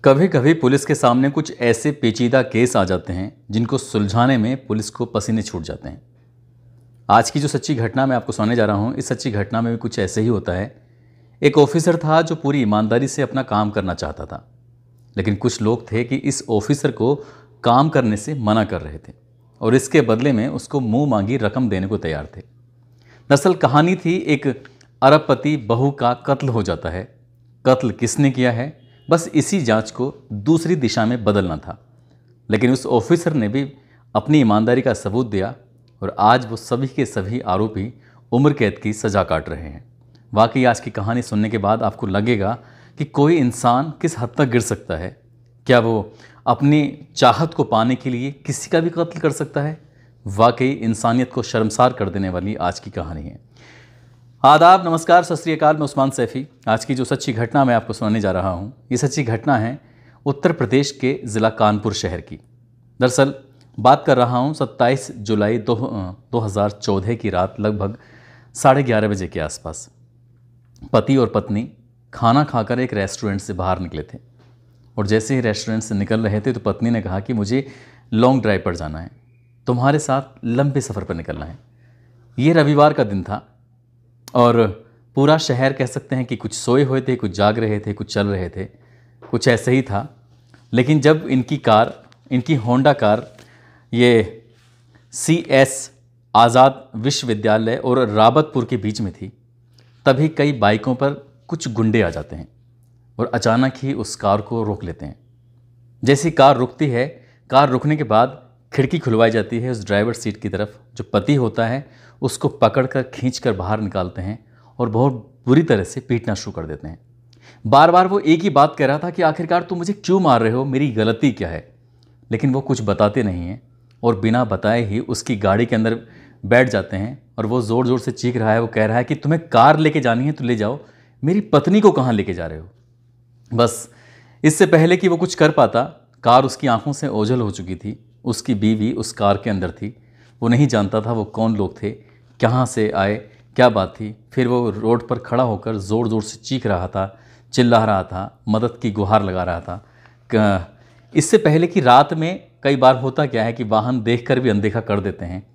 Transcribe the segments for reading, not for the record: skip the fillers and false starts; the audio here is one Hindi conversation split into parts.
कभी कभी पुलिस के सामने कुछ ऐसे पेचीदा केस आ जाते हैं जिनको सुलझाने में पुलिस को पसीने छूट जाते हैं। आज की जो सच्ची घटना मैं आपको सुनाने जा रहा हूँ, इस सच्ची घटना में भी कुछ ऐसे ही होता है। एक ऑफिसर था जो पूरी ईमानदारी से अपना काम करना चाहता था, लेकिन कुछ लोग थे कि इस ऑफिसर को काम करने से मना कर रहे थे और इसके बदले में उसको मुंह मांगी रकम देने को तैयार थे। दरअसल कहानी थी एक अरबपति बहू का कत्ल हो जाता है। कत्ल किसने किया है, बस इसी जांच को दूसरी दिशा में बदलना था। लेकिन उस ऑफिसर ने भी अपनी ईमानदारी का सबूत दिया और आज वो सभी के सभी आरोपी उम्र कैद की सज़ा काट रहे हैं। वाकई आज की कहानी सुनने के बाद आपको लगेगा कि कोई इंसान किस हद तक गिर सकता है। क्या वो अपनी चाहत को पाने के लिए किसी का भी कत्ल कर सकता है? वाकई इंसानियत को शर्मसार कर देने वाली आज की कहानी है। आदाब, नमस्कार, सत श्री अकाल। मैं उस्मान सैफ़ी। आज की जो सच्ची घटना मैं आपको सुनाने जा रहा हूँ, ये सच्ची घटना है उत्तर प्रदेश के ज़िला कानपुर शहर की। दरअसल बात कर रहा हूँ 27 जुलाई 2014 की रात लगभग 11:30 बजे के आसपास। पति और पत्नी खाना खाकर एक रेस्टोरेंट से बाहर निकले थे और जैसे ही रेस्टोरेंट से निकल रहे थे तो पत्नी ने कहा कि मुझे लॉन्ग ड्राइव पर जाना है, तुम्हारे साथ लंबे सफ़र पर निकलना है। ये रविवार का दिन था और पूरा शहर कह सकते हैं कि कुछ सोए हुए थे, कुछ जाग रहे थे, कुछ चल रहे थे, कुछ ऐसे ही था। लेकिन जब इनकी होंडा कार ये CS आज़ाद विश्वविद्यालय और राबतपुर के बीच में थी, तभी कई बाइकों पर कुछ गुंडे आ जाते हैं और अचानक ही उस कार को रोक लेते हैं। जैसी कार रुकती है, कार रुकने के बाद खिड़की खुलवाई जाती है। उस ड्राइवर सीट की तरफ जो पति होता है उसको पकड़कर खींचकर बाहर निकालते हैं और बहुत बुरी तरह से पीटना शुरू कर देते हैं। बार बार वो एक ही बात कह रहा था कि आखिरकार तुम मुझे क्यों मार रहे हो, मेरी गलती क्या है। लेकिन वो कुछ बताते नहीं हैं और बिना बताए ही उसकी गाड़ी के अंदर बैठ जाते हैं और वो ज़ोर ज़ोर से चीख रहा है। वो कह रहा है कि तुम्हें कार लेके जानी है तो ले जाओ, मेरी पत्नी को कहाँ लेके जा रहे हो। बस इससे पहले कि वो कुछ कर पाता, कार उसकी आंखों से ओझल हो चुकी थी। उसकी बीवी उस कार के अंदर थी। वो नहीं जानता था वो कौन लोग थे, कहाँ से आए, क्या बात थी। फिर वो रोड पर खड़ा होकर ज़ोर ज़ोर से चीख रहा था, चिल्ला रहा था, मदद की गुहार लगा रहा था। इससे पहले कि रात में कई बार होता क्या है कि वाहन देखकर भी अनदेखा कर देते हैं,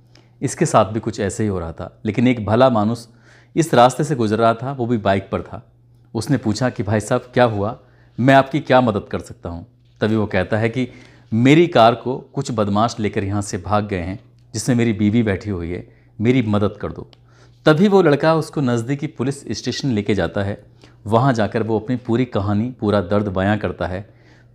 इसके साथ भी कुछ ऐसे ही हो रहा था। लेकिन एक भला मानुस इस रास्ते से गुजर रहा था, वो भी बाइक पर था। उसने पूछा कि भाई साहब क्या हुआ, मैं आपकी क्या मदद कर सकता हूँ। तभी वो कहता है कि मेरी कार को कुछ बदमाश लेकर यहाँ से भाग गए हैं, जिसमें मेरी बीवी बैठी हुई है, मेरी मदद कर दो। तभी वो लड़का उसको नज़दीकी पुलिस स्टेशन लेके जाता है। वहाँ जाकर वो अपनी पूरी कहानी, पूरा दर्द बयां करता है।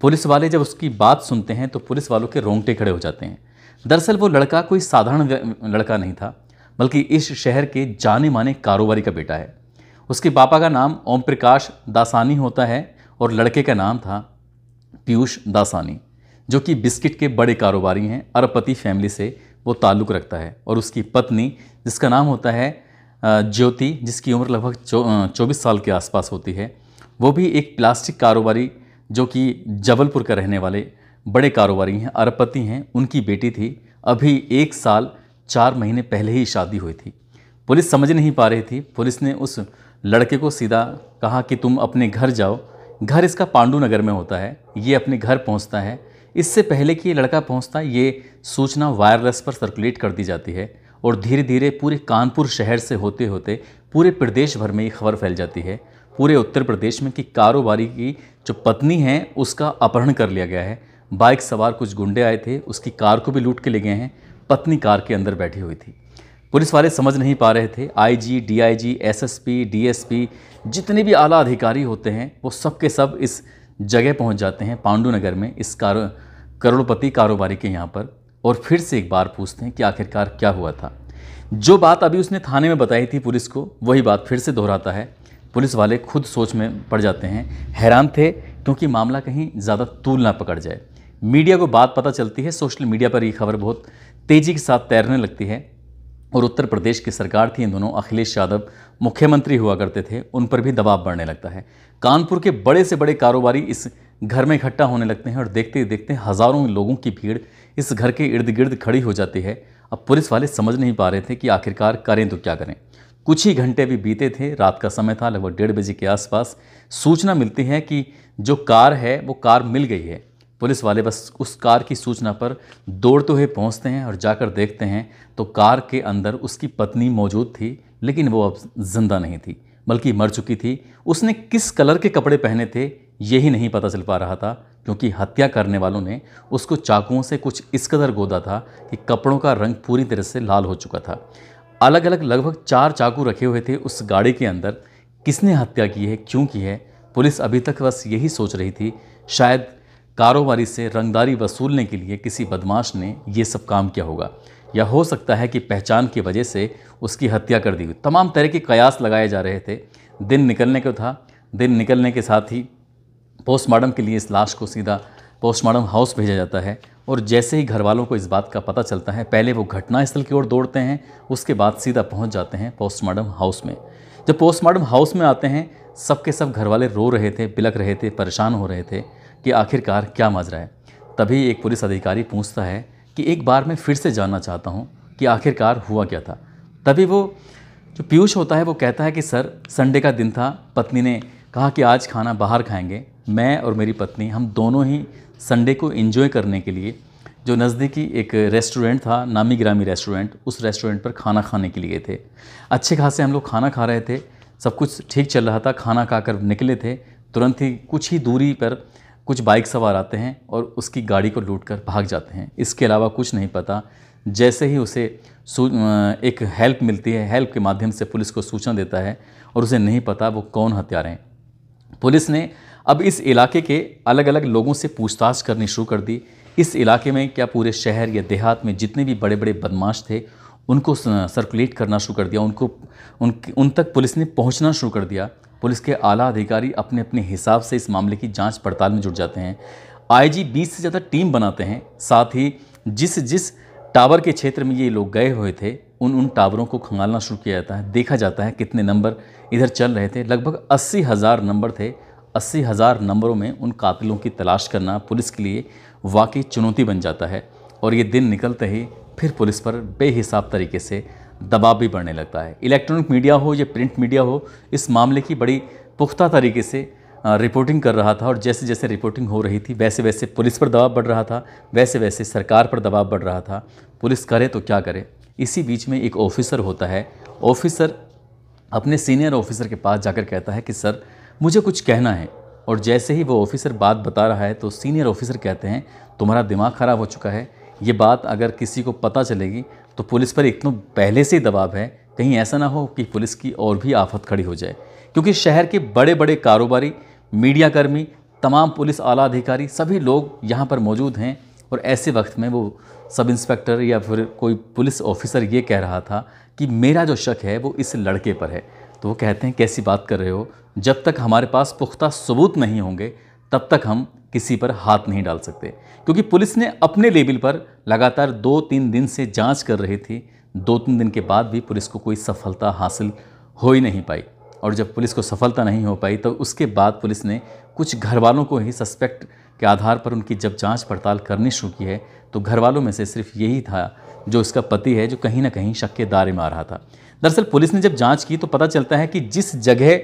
पुलिस वाले जब उसकी बात सुनते हैं तो पुलिस वालों के रोंगटे खड़े हो जाते हैं। दरअसल वो लड़का कोई साधारण लड़का नहीं था, बल्कि इस शहर के जाने माने कारोबारी का बेटा है। उसके पापा का नाम ओम प्रकाश दासानी होता है और लड़के का नाम था पीयूष दासानी, जो कि बिस्किट के बड़े कारोबारी हैं। अरबपति फैमिली से वो ताल्लुक़ रखता है और उसकी पत्नी जिसका नाम होता है ज्योति, जिसकी उम्र लगभग 24 साल के आसपास होती है, वो भी एक प्लास्टिक कारोबारी जो कि जबलपुर का रहने वाले बड़े कारोबारी हैं, अरबपति हैं, उनकी बेटी थी। अभी 1 साल 4 महीने पहले ही शादी हुई थी। पुलिस समझ नहीं पा रही थी। पुलिस ने उस लड़के को सीधा कहा कि तुम अपने घर जाओ। घर इसका पांडु नगर में होता है। ये अपने घर पहुंचता है। इससे पहले कि ये लड़का पहुंचता, ये सूचना वायरलेस पर सर्कुलेट कर दी जाती है और धीरे धीरे पूरे कानपुर शहर से होते होते पूरे प्रदेश भर में ये खबर फैल जाती है, पूरे उत्तर प्रदेश में, कि कारोबारी की जो पत्नी है उसका अपहरण कर लिया गया है। बाइक सवार कुछ गुंडे आए थे, उसकी कार को भी लूट के ले गए हैं। पत्नी कार के अंदर बैठी हुई थी। पुलिस वाले समझ नहीं पा रहे थे। IG, DIG, SSP, DSP, जितने भी आला अधिकारी होते हैं वो सब के सब इस जगह पहुंच जाते हैं पांडु नगर में, इस करोड़पति कारोबारी के यहाँ पर, और फिर से एक बार पूछते हैं कि आखिरकार क्या हुआ था। जो बात अभी उसने थाने में बताई थी पुलिस को, वही बात फिर से दोहराता है। पुलिस वाले खुद सोच में पड़ जाते हैं, हैरान थे क्योंकि मामला कहीं ज़्यादा तूल ना पकड़ जाए। मीडिया को बात पता चलती है, सोशल मीडिया पर ये खबर बहुत तेज़ी के साथ तैरने लगती है और उत्तर प्रदेश की सरकार थी, इन दोनों अखिलेश यादव मुख्यमंत्री हुआ करते थे, उन पर भी दबाव बढ़ने लगता है। कानपुर के बड़े से बड़े कारोबारी इस घर में इकट्ठा होने लगते हैं और देखते ही देखते हज़ारों लोगों की भीड़ इस घर के इर्द गिर्द खड़ी हो जाती है। अब पुलिस वाले समझ नहीं पा रहे थे कि आखिरकार करें तो क्या करें। कुछ ही घंटे भी बीते थे, रात का समय था, लगभग 1:30 बजे के आसपास सूचना मिलती है कि जो कार है वो कार मिल गई है। पुलिस वाले बस उस कार की सूचना पर दौड़ते हुए पहुंचते हैं और जाकर देखते हैं तो कार के अंदर उसकी पत्नी मौजूद थी, लेकिन वो अब जिंदा नहीं थी बल्कि मर चुकी थी। उसने किस कलर के कपड़े पहने थे यही नहीं पता चल पा रहा था, क्योंकि हत्या करने वालों ने उसको चाकुओं से कुछ इस कदर गोदा था कि कपड़ों का रंग पूरी तरह से लाल हो चुका था। अलग अलग लगभग 4 चाकू रखे हुए थे उस गाड़ी के अंदर। किसने हत्या की है, क्यों की है, पुलिस अभी तक बस यही सोच रही थी। शायद कारोबारी से रंगदारी वसूलने के लिए किसी बदमाश ने ये सब काम किया होगा, या हो सकता है कि पहचान की वजह से उसकी हत्या कर दी हुई। तमाम तरह के कयास लगाए जा रहे थे। दिन निकलने को था। दिन निकलने के साथ ही पोस्टमार्टम के लिए इस लाश को सीधा पोस्टमार्टम हाउस भेजा जाता है। और जैसे ही घर वालों को इस बात का पता चलता है, पहले वो घटनास्थल की ओर दौड़ते हैं, उसके बाद सीधा पहुंच जाते हैं पोस्टमार्टम हाउस में। जब पोस्टमार्टम हाउस में आते हैं, सबके सब घर वाले रो रहे थे, बिलख रहे थे, परेशान हो रहे थे कि आखिरकार क्या माजरा है। तभी एक पुलिस अधिकारी पूछता है कि एक बार मैं फिर से जानना चाहता हूँ कि आखिरकार हुआ क्या था। तभी वो जो पीयूष होता है वो कहता है कि सर, संडे का दिन था, पत्नी ने कहा कि आज खाना बाहर खाएंगे। मैं और मेरी पत्नी हम दोनों ही संडे को एंजॉय करने के लिए जो नज़दीकी एक रेस्टोरेंट था, नामी गिरामी रेस्टोरेंट, उस रेस्टोरेंट पर खाना खाने के लिए गए थे। अच्छे खासे हम लोग खाना खा रहे थे, सब कुछ ठीक चल रहा था। खाना खाकर निकले थे, तुरंत ही कुछ ही दूरी पर कुछ बाइक सवार आते हैं और उसकी गाड़ी को लूट कर भाग जाते हैं। इसके अलावा कुछ नहीं पता। जैसे ही उसे एक हेल्प मिलती है, हेल्प के माध्यम से पुलिस को सूचना देता है और उसे नहीं पता वो कौन हत्यारे हैं। पुलिस ने अब इस इलाके के अलग अलग लोगों से पूछताछ करनी शुरू कर दी। इस इलाके में क्या पूरे शहर या देहात में जितने भी बड़े बड़े बदमाश थे उनको सर्कुलेट करना शुरू कर दिया, उन तक पुलिस ने पहुंचना शुरू कर दिया। पुलिस के आला अधिकारी अपने अपने हिसाब से इस मामले की जांच पड़ताल में जुट जाते हैं। आईजी 20 से ज़्यादा टीम बनाते हैं। साथ ही जिस टावर के क्षेत्र में ये लोग गए हुए थे उन टावरों को खंगालना शुरू किया जाता है। देखा जाता है कितने नंबर इधर चल रहे थे। लगभग 80,000 नंबर थे। 80,000 नंबरों में उन कातिलों की तलाश करना पुलिस के लिए वाकई चुनौती बन जाता है। और ये दिन निकलते ही फिर पुलिस पर बेहिसाब तरीके से दबाव भी बढ़ने लगता है। इलेक्ट्रॉनिक मीडिया हो या प्रिंट मीडिया हो, इस मामले की बड़ी पुख्ता तरीके से रिपोर्टिंग कर रहा था। और जैसे जैसे रिपोर्टिंग हो रही थी वैसे वैसे पुलिस पर दबाव बढ़ रहा था, वैसे वैसे सरकार पर दबाव बढ़ रहा था। पुलिस करे तो क्या करे। इसी बीच में एक ऑफिसर होता है। ऑफिसर अपने सीनियर ऑफिसर के पास जाकर कहता है कि सर, मुझे कुछ कहना है। और जैसे ही वो ऑफिसर बात बता रहा है तो सीनियर ऑफिसर कहते हैं, तुम्हारा दिमाग ख़राब हो चुका है। ये बात अगर किसी को पता चलेगी तो पुलिस पर इतना पहले से ही दबाव है, कहीं ऐसा ना हो कि पुलिस की और भी आफत खड़ी हो जाए। क्योंकि शहर के बड़े बड़े कारोबारी, मीडियाकर्मी, तमाम पुलिस आला अधिकारी, सभी लोग यहाँ पर मौजूद हैं। और ऐसे वक्त में वो सब इंस्पेक्टर या फिर कोई पुलिस ऑफिसर ये कह रहा था कि मेरा जो शक है वो इस लड़के पर है। तो वो कहते हैं, कैसी बात कर रहे हो, जब तक हमारे पास पुख्ता सबूत नहीं होंगे तब तक हम किसी पर हाथ नहीं डाल सकते। क्योंकि पुलिस ने अपने लेवल पर लगातार 2-3 दिन से जांच कर रही थी। 2-3 दिन के बाद भी पुलिस को कोई सफलता हासिल हो ही नहीं पाई। और जब पुलिस को सफलता नहीं हो पाई तो उसके बाद पुलिस ने कुछ घर वालों को ही सस्पेक्ट के आधार पर उनकी जब जांच पड़ताल करनी शुरू की है तो घर वालों में से सिर्फ यही था जो उसका पति है जो कहीं ना कहीं शक के दायरे में आ रहा था। दरअसल पुलिस ने जब जांच की तो पता चलता है कि जिस जगह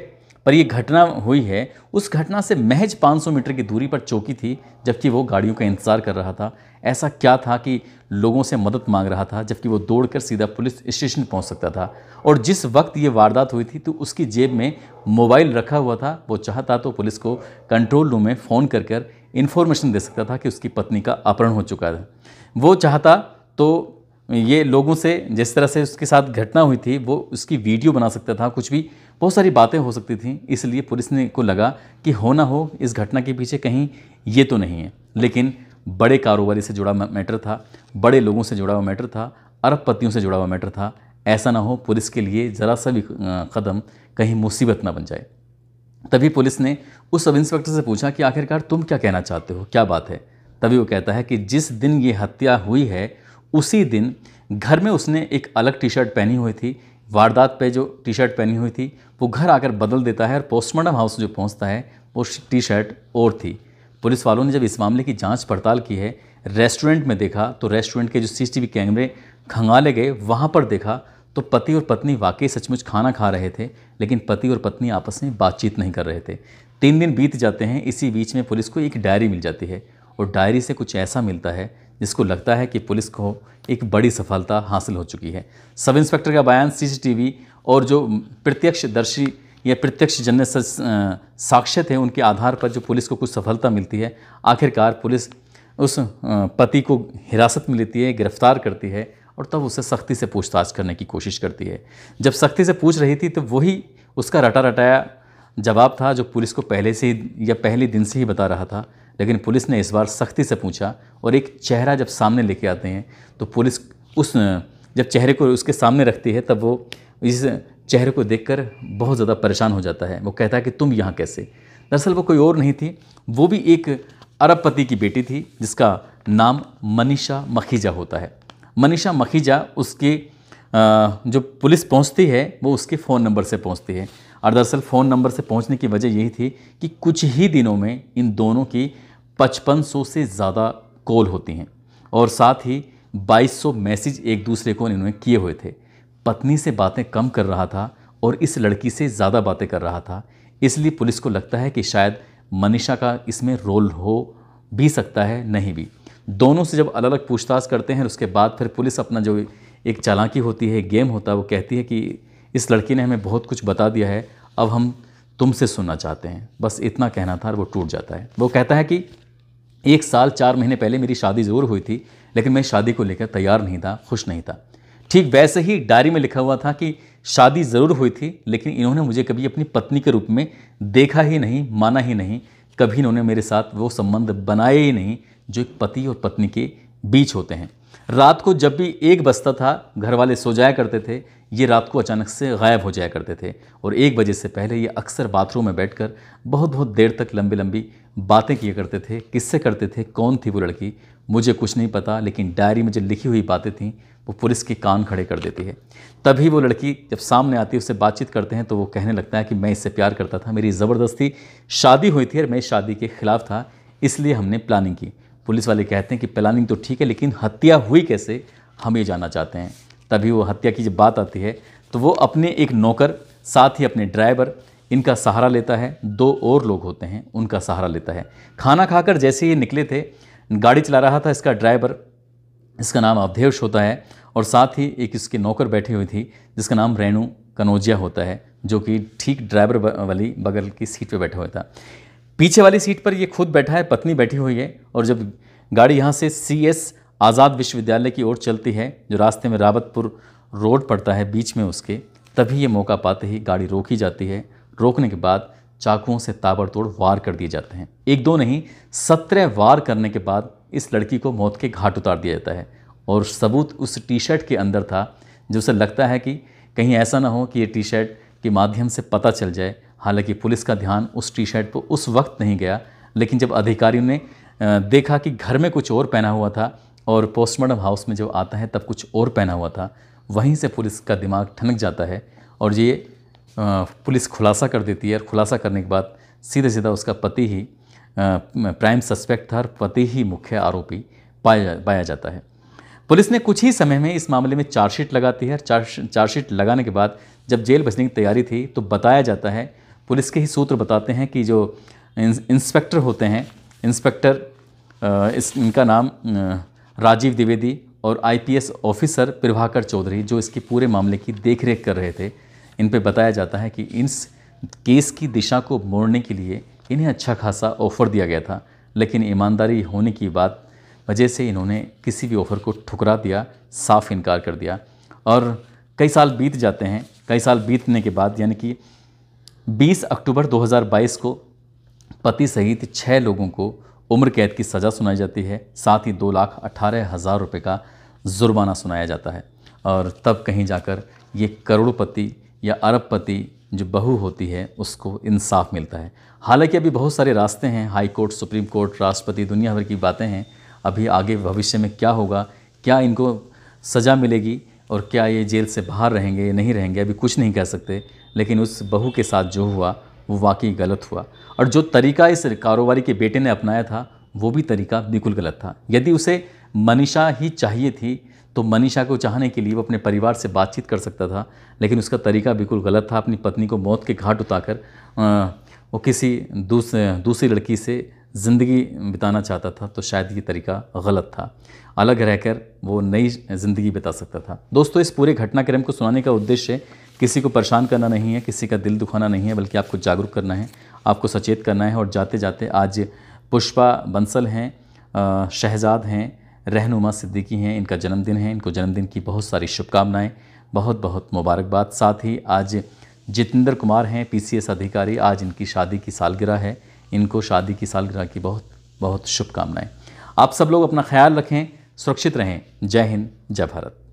पर यह घटना हुई है उस घटना से महज 500 मीटर की दूरी पर चौकी थी, जबकि वो गाड़ियों का इंतज़ार कर रहा था। ऐसा क्या था कि लोगों से मदद मांग रहा था, जबकि वो दौड़कर सीधा पुलिस स्टेशन पहुंच सकता था। और जिस वक्त ये वारदात हुई थी तो उसकी जेब में मोबाइल रखा हुआ था। वो चाहता तो पुलिस को कंट्रोल रूम में फ़ोन कर इन्फॉर्मेशन दे सकता था कि उसकी पत्नी का अपहरण हो चुका था। वो चाहता तो ये लोगों से जिस तरह से उसके साथ घटना हुई थी वो उसकी वीडियो बना सकता था, कुछ भी, बहुत सारी बातें हो सकती थी। इसलिए पुलिस ने को लगा कि हो ना हो इस घटना के पीछे कहीं ये तो नहीं है। लेकिन बड़े कारोबारी से जुड़ा मैटर था, बड़े लोगों से जुड़ा हुआ मैटर था, अरबपतियों से जुड़ा हुआ मैटर था। ऐसा ना हो पुलिस के लिए ज़रा सा भी कदम कहीं मुसीबत ना बन जाए। तभी पुलिस ने उस सब इंस्पेक्टर से पूछा कि आखिरकार तुम क्या कहना चाहते हो, क्या बात है। तभी वो कहता है कि जिस दिन ये हत्या हुई है उसी दिन घर में उसने एक अलग टी शर्ट पहनी हुई थी। वारदात पे जो टी शर्ट पहनी हुई थी वो घर आकर बदल देता है और पोस्टमार्टम हाउस जो पहुंचता है वो टी शर्ट और थी। पुलिस वालों ने जब इस मामले की जांच पड़ताल की है, रेस्टोरेंट में देखा तो रेस्टोरेंट के जो CCTV कैमरे खंगाले गए वहाँ पर देखा तो पति और पत्नी वाकई सचमुच खाना खा रहे थे, लेकिन पति और पत्नी आपस में बातचीत नहीं कर रहे थे। 3 दिन बीत जाते हैं। इसी बीच में पुलिस को एक डायरी मिल जाती है और डायरी से कुछ ऐसा मिलता है जिसको लगता है कि पुलिस को एक बड़ी सफलता हासिल हो चुकी है। सब इंस्पेक्टर का बयान, सीसीटीवी और जो प्रत्यक्षदर्शी या प्रत्यक्षजन्य साक्ष्य थे, उनके आधार पर जो पुलिस को कुछ सफलता मिलती है। आखिरकार पुलिस उस पति को हिरासत में लेती है, गिरफ्तार करती है और तब उसे सख्ती से पूछताछ करने की कोशिश करती है। जब सख्ती से पूछ रही थी तो वही उसका रटा रटाया जवाब था जो पुलिस को पहले से ही या पहले दिन से ही बता रहा था। लेकिन पुलिस ने इस बार सख्ती से पूछा और एक चेहरा जब सामने लेके आते हैं तो पुलिस जब चेहरे को उसके सामने रखती है तब वो इस चेहरे को देखकर बहुत ज़्यादा परेशान हो जाता है। वो कहता है कि तुम यहाँ कैसे। दरअसल वो कोई और नहीं थी, वो भी एक अरबपति की बेटी थी जिसका नाम मनीषा मखीजा होता है। मनीषा मखीजा उसके जो पुलिस पहुंचती है वो उसके फ़ोन नंबर से पहुंचती है। और दरअसल फ़ोन नंबर से पहुंचने की वजह यही थी कि कुछ ही दिनों में इन दोनों की 5500 से ज़्यादा कॉल होती हैं और साथ ही 2200 मैसेज एक दूसरे को इन्होंने किए हुए थे। पत्नी से बातें कम कर रहा था और इस लड़की से ज़्यादा बातें कर रहा था। इसलिए पुलिस को लगता है कि शायद मनीषा का इसमें रोल हो भी सकता है, नहीं भी। दोनों से जब अलग अलग पूछताछ करते हैं उसके बाद फिर पुलिस अपना जो एक चालाकी होती है, गेम होता है, वो कहती है कि इस लड़की ने हमें बहुत कुछ बता दिया है, अब हम तुमसे सुनना चाहते हैं। बस इतना कहना था और वो टूट जाता है। वो कहता है कि 1 साल 4 महीने पहले मेरी शादी ज़रूर हुई थी, लेकिन मैं शादी को लेकर तैयार नहीं था, खुश नहीं था। ठीक वैसे ही डायरी में लिखा हुआ था कि शादी ज़रूर हुई थी, लेकिन इन्होंने मुझे कभी अपनी पत्नी के रूप में देखा ही नहीं, माना ही नहीं। कभी इन्होंने मेरे साथ वो संबंध बनाए ही नहीं जो एक पति और पत्नी के बीच होते हैं। रात को जब भी 1 बजता था, घर वाले सो जाया करते थे, ये रात को अचानक से गायब हो जाया करते थे और 1 बजे से पहले ये अक्सर बाथरूम में बैठकर बहुत बहुत देर तक लंबी लंबी बातें किया करते थे। किससे करते थे, कौन थी वो लड़की, मुझे कुछ नहीं पता, लेकिन डायरी में जो लिखी हुई बातें थीं वो पुलिस के कान खड़े कर देती है। तभी वो लड़की जब सामने आती है, उससे बातचीत करते हैं तो वो कहने लगता है कि मैं इससे प्यार करता था, मेरी ज़बरदस्ती शादी हुई थी और मैं शादी के ख़िलाफ़ था, इसलिए हमने प्लानिंग की। पुलिस वाले कहते हैं कि प्लानिंग तो ठीक है, लेकिन हत्या हुई कैसे, हम ये जानना चाहते हैं। तभी वो हत्या की जब बात आती है तो वो अपने एक नौकर, साथ ही अपने ड्राइवर, इनका सहारा लेता है। 2 और लोग होते हैं, उनका सहारा लेता है। खाना खाकर जैसे ये निकले थे, गाड़ी चला रहा था इसका ड्राइवर, इसका नाम अवधेश होता है, और साथ ही एक इसकी नौकर बैठी हुई थी जिसका नाम रेणु कनौजिया होता है, जो कि ठीक ड्राइवर वाली बगल की सीट पर बैठा हुआ था। पीछे वाली सीट पर ये खुद बैठा है, पत्नी बैठी हुई है। और जब गाड़ी यहाँ से CS आज़ाद विश्वविद्यालय की ओर चलती है, जो रास्ते में रावतपुर रोड पड़ता है बीच में उसके, तभी ये मौका पाते ही गाड़ी रोकी जाती है। रोकने के बाद चाकुओं से ताबड़तोड़ वार कर दिए जाते हैं। 1-2 नहीं, 17 वार करने के बाद इस लड़की को मौत के घाट उतार दिया जाता है। और सबूत उस टी-शर्ट के अंदर था, जो उसे लगता है कि कहीं ऐसा ना हो कि ये टी-शर्ट के माध्यम से पता चल जाए। हालांकि पुलिस का ध्यान उस टी-शर्ट पर उस वक्त नहीं गया, लेकिन जब अधिकारियों ने देखा कि घर में कुछ और पहना हुआ था और पोस्टमार्टम हाउस में जब आता है तब कुछ और पहना हुआ था, वहीं से पुलिस का दिमाग ठनक जाता है और ये पुलिस खुलासा कर देती है। और खुलासा करने के बाद सीधे सीधा उसका पति ही प्राइम सस्पेक्ट था और पति ही मुख्य आरोपी पाया जाता है। पुलिस ने कुछ ही समय में इस मामले में चार्जशीट लगाती है। चार्जशीट लगाने के बाद जब जेल भेजने की तैयारी थी तो बताया जाता है, पुलिस के ही सूत्र बताते हैं कि जो इंस्पेक्टर होते हैं, इंस्पेक्टर इनका नाम राजीव द्विवेदी और IPS ऑफिसर प्रभाकर चौधरी, जो इसके पूरे मामले की देखरेख कर रहे थे, इन पे बताया जाता है कि इस केस की दिशा को मोड़ने के लिए इन्हें अच्छा खासा ऑफ़र दिया गया था, लेकिन ईमानदारी होने की वजह से इन्होंने किसी भी ऑफ़र को ठुकरा दिया, साफ इनकार कर दिया। और कई साल बीत जाते हैं। कई साल बीतने के बाद यानी कि 20 अक्टूबर 2022 को पति सहित 6 लोगों को उम्र कैद की सज़ा सुनाई जाती है। साथ ही 2,18,000 रुपये का जुर्माना सुनाया जाता है। और तब कहीं जाकर ये करोड़पति या अरबपति जो बहू होती है उसको इंसाफ मिलता है। हालांकि अभी बहुत सारे रास्ते हैं, हाई कोर्ट, सुप्रीम कोर्ट, राष्ट्रपति, दुनिया भर की बातें हैं। अभी आगे भविष्य में क्या होगा, क्या इनको सज़ा मिलेगी और क्या ये जेल से बाहर रहेंगे या नहीं रहेंगे, अभी कुछ नहीं कह सकते। लेकिन उस बहू के साथ जो हुआ वो वाकई गलत हुआ। और जो तरीका इस कारोबारी के बेटे ने अपनाया था वो भी तरीका बिल्कुल गलत था। यदि उसे मनीषा ही चाहिए थी तो मनीषा को चाहने के लिए वो अपने परिवार से बातचीत कर सकता था, लेकिन उसका तरीका बिल्कुल गलत था। अपनी पत्नी को मौत के घाट उतारकर वो किसी दूसरी लड़की से ज़िंदगी बिताना चाहता था, तो शायद ये तरीका गलत था। अलग रहकर वो नई ज़िंदगी बिता सकता था। दोस्तों, इस पूरे घटनाक्रम को सुनाने का उद्देश्य किसी को परेशान करना नहीं है, किसी का दिल दुखाना नहीं है, बल्कि आपको जागरूक करना है, आपको सचेत करना है। और जाते जाते आज पुष्पा बंसल हैं, शहजाद हैं, रहनुमा सिद्दीकी हैं, इनका जन्मदिन है। इनको जन्मदिन की बहुत सारी शुभकामनाएं, बहुत बहुत मुबारकबाद। साथ ही आज जितेंद्र कुमार हैं, PCS अधिकारी, आज इनकी शादी की सालगिरह है। इनको शादी की सालगिरह की बहुत बहुत शुभकामनाएं। आप सब लोग अपना ख्याल रखें, सुरक्षित रहें। जय हिंद, जय भारत।